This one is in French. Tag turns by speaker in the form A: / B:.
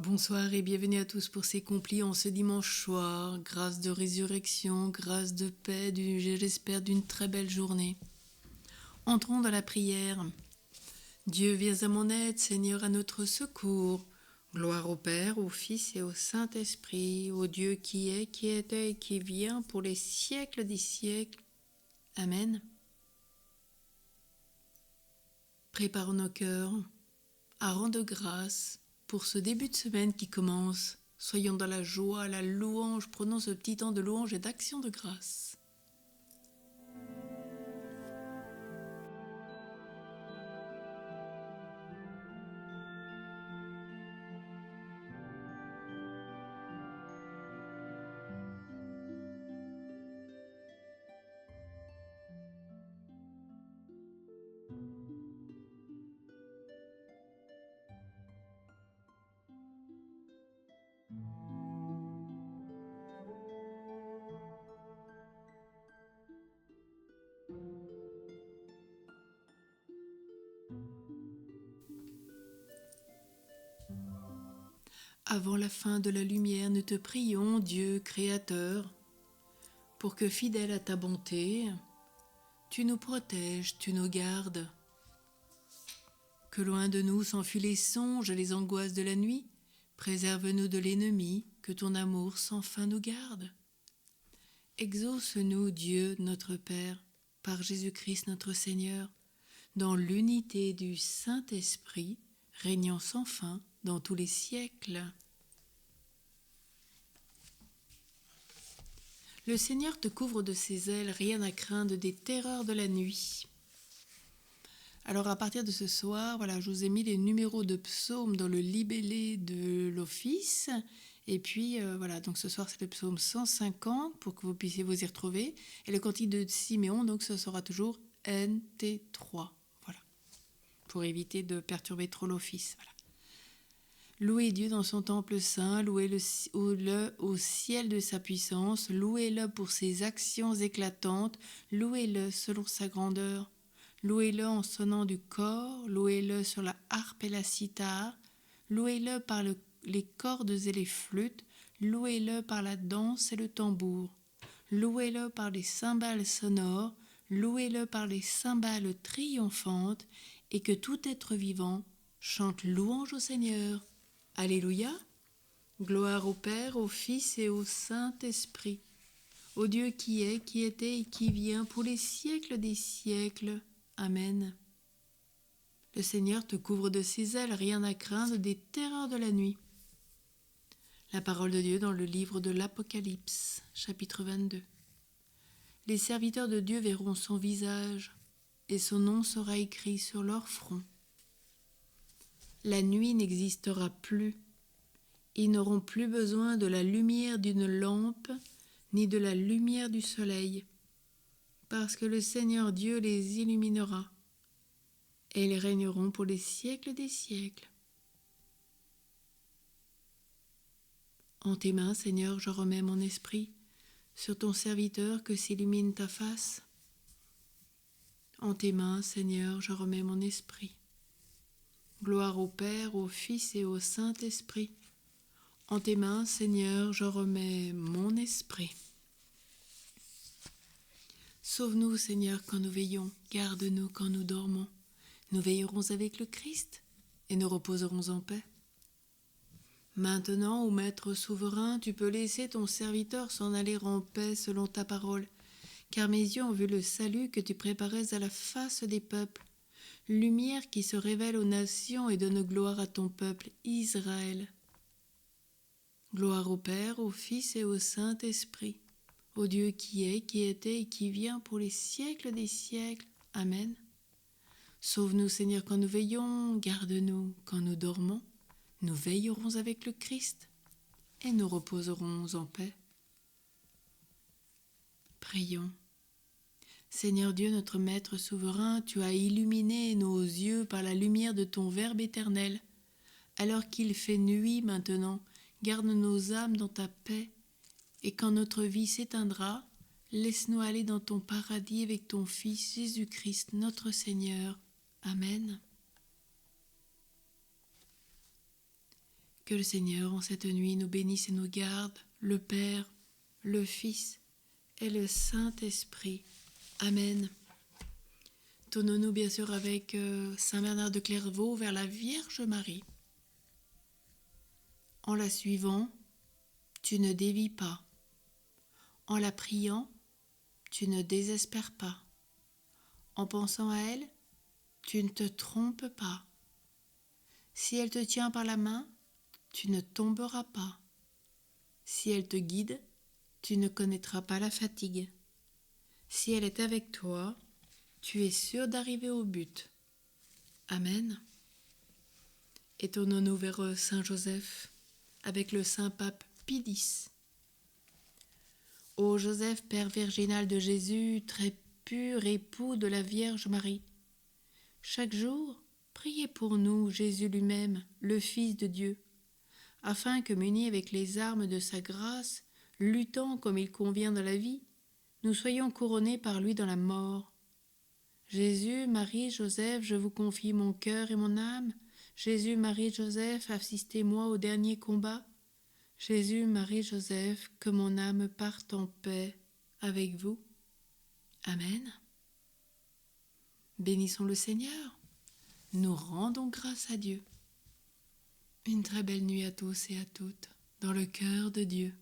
A: Bonsoir et bienvenue à tous pour ces complis en ce dimanche soir. Grâce de résurrection, grâce de paix, j'espère d'une très belle journée. Entrons dans la prière. Dieu, viens à mon aide, Seigneur, à notre secours. Gloire au Père, au Fils et au Saint-Esprit, au Dieu qui est, qui était et qui vient pour les siècles des siècles. Amen. Préparons nos cœurs à rendre grâce pour ce début de semaine qui commence. Soyons dans la joie, la louange, prenons ce petit temps de louange et d'action de grâce. Avant la fin de la lumière, nous te prions, Dieu créateur, pour que, fidèle à ta bonté, tu nous protèges, tu nous gardes. Que loin de nous s'enfuient les songes et les angoisses de la nuit, préserve-nous de l'ennemi, que ton amour sans fin nous garde. Exauce-nous, Dieu, notre Père, par Jésus-Christ notre Seigneur, dans l'unité du Saint-Esprit, régnant sans fin dans tous les siècles. Le Seigneur te couvre de ses ailes, rien à craindre des terreurs de la nuit. Alors à partir de ce soir, je vous ai mis les numéros de psaumes dans le libellé de l'office. Et puis donc ce soir c'est le psaume 150 pour que vous puissiez vous y retrouver. Et le cantique de Siméon, donc ce sera toujours NT3. Voilà. Pour éviter de perturber trop l'office. Voilà. Louez Dieu dans son temple saint, louez-le au ciel de sa puissance, louez-le pour ses actions éclatantes, louez-le selon sa grandeur, louez-le en sonnant du cor, louez-le sur la harpe et la cithare, louez-le par les cordes et les flûtes, louez-le par la danse et le tambour, louez-le par les cymbales sonores, louez-le par les cymbales triomphantes, et que tout être vivant chante louange au Seigneur. Alléluia, gloire au Père, au Fils et au Saint-Esprit, au Dieu qui est, qui était et qui vient pour les siècles des siècles. Amen. Le Seigneur te couvre de ses ailes, rien à craindre des terreurs de la nuit. La parole de Dieu dans le livre de l'Apocalypse, chapitre 22. Les serviteurs de Dieu verront son visage, et son nom sera écrit sur leur front. La nuit n'existera plus. Ils n'auront plus besoin de la lumière d'une lampe, ni de la lumière du soleil, parce que le Seigneur Dieu les illuminera, et ils régneront pour les siècles des siècles. En tes mains, Seigneur, je remets mon esprit, sur ton serviteur que s'illumine ta face. En tes mains, Seigneur, je remets mon esprit. Gloire au Père, au Fils et au Saint-Esprit. En tes mains, Seigneur, je remets mon esprit. Sauve-nous, Seigneur, quand nous veillons, garde-nous quand nous dormons. Nous veillerons avec le Christ et nous reposerons en paix. Maintenant, ô Maître souverain, tu peux laisser ton serviteur s'en aller en paix selon ta parole, car mes yeux ont vu le salut que tu préparais à la face des peuples, lumière qui se révèle aux nations et donne gloire à ton peuple, Israël. Gloire au Père, au Fils et au Saint-Esprit, au Dieu qui est, qui était et qui vient pour les siècles des siècles. Amen. Sauve-nous, Seigneur, quand nous veillons, garde-nous quand nous dormons. Nous veillerons avec le Christ et nous reposerons en paix. Prions. Seigneur Dieu, notre Maître souverain, tu as illuminé nos yeux par la lumière de ton Verbe éternel. Alors qu'il fait nuit maintenant, garde nos âmes dans ta paix, et quand notre vie s'éteindra, laisse-nous aller dans ton paradis avec ton Fils Jésus-Christ, notre Seigneur. Amen. Que le Seigneur, en cette nuit, nous bénisse et nous garde, le Père, le Fils et le Saint-Esprit. Amen. Tournons-nous bien sûr avec Saint Bernard de Clairvaux vers la Vierge Marie. En la suivant, tu ne dévis pas. En la priant, tu ne désespères pas. En pensant à elle, tu ne te trompes pas. Si elle te tient par la main, tu ne tomberas pas. Si elle te guide, tu ne connaîtras pas la fatigue. Si elle est avec toi, tu es sûr d'arriver au but. Amen. Et tournons-nous vers Saint Joseph avec le Saint Pape Pie X. Ô Joseph, Père virginal de Jésus, très pur époux de la Vierge Marie, chaque jour, priez pour nous, Jésus lui-même, le Fils de Dieu, afin que, munis avec les armes de sa grâce, luttant comme il convient dans la vie, nous soyons couronnés par lui dans la mort. Jésus, Marie, Joseph, je vous confie mon cœur et mon âme. Jésus, Marie, Joseph, assistez-moi au dernier combat. Jésus, Marie, Joseph, que mon âme parte en paix avec vous. Amen. Bénissons le Seigneur. Nous rendons grâce à Dieu. Une très belle nuit à tous et à toutes, dans le cœur de Dieu.